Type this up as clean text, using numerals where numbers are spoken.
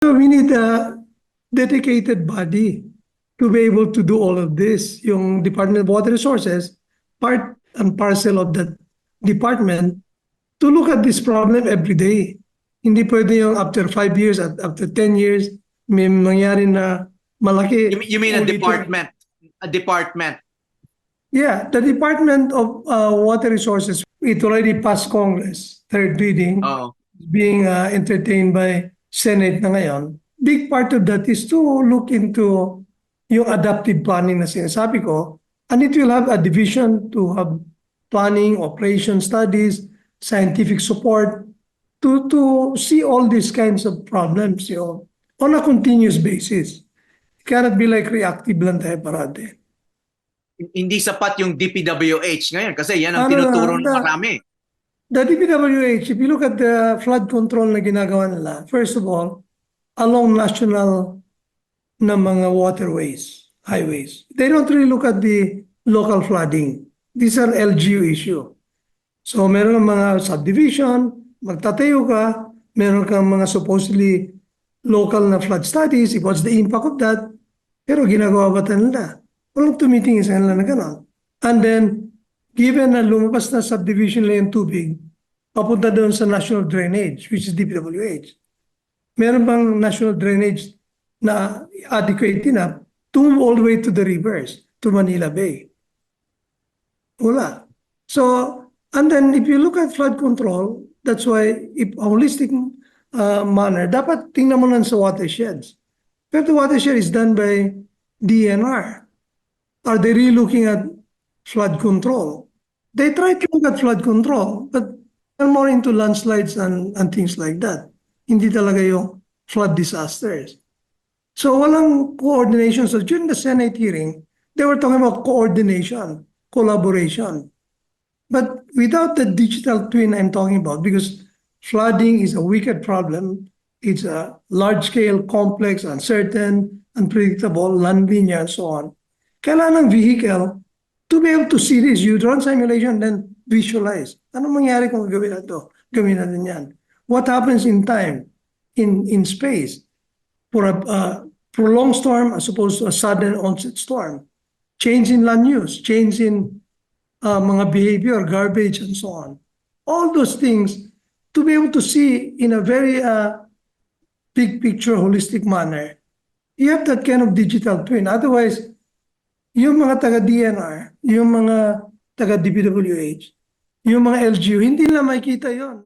So we need a dedicated body to be able to do all of this. Yung Department of Water Resources, part and parcel of that department, to look at this problem every day. Hindi pwede yung after 5 years, at after 10 years, may mangyari na malaki. You mean a ulitin. department? A department. Yeah, the Department of Water Resources, it already passed Congress, third reading, Oo. being entertained by Senate na ngayon. Big part of that is to look into yung adaptive planning na sinasabi ko, and it will have a division to have planning, operation studies, scientific support to see all these kinds of problems on a continuous basis. It cannot be like reactive lang tayo parate. Hindi sapat yung DPWH ngayon kasi yan ang Ano tinuturo na, ng marami. The DPWH, if you look at the flood control na ginagawa nila, first of all, along national na mga waterways, highways, they don't really look at the local flooding. These are LGU issue. So meron ng mga subdivision, magtatayo ka, meron kang mga supposedly local na flood studies, what's the impact of that, pero ginagawa ba nila? Walang tumitingin sa kanila na gano'n. And then, given na lumabas na subdivision lang yung tubig, papunta doon sa national drainage, which is DPWH. Meron bang national drainage na adequate enough to move all the way to the rivers, to Manila Bay? Wala. So, and then if you look at flood control, that's why if a holistic manner, dapat tingnan mo lang sa watersheds. But the watershed is done by DNR. Are they really looking at flood control? They try to look at flood control, but they're more into landslides and things like that. Hindi talaga yung flood disasters. So walang coordination. So during the Senate hearing, they were talking about coordination, collaboration. But without the digital twin I'm talking about, because flooding is a wicked problem, it's a large-scale, complex, uncertain, unpredictable, non-linear, and so on. Kailangan ng vehicle to be able to see this. You run simulation, then visualize. Ano mangyari kung gawin na ito? Gawin natin yan. What happens in time, in space, for a prolonged storm as opposed to a sudden onset storm? Change in land use, change in mga behavior, garbage, and so on. All those things, to be able to see in a very big picture, holistic manner, you have that kind of digital twin. Otherwise, yung mga taga-DNR, yung mga taga-DPWH, yung mga LGU, hindi nila makikita yon.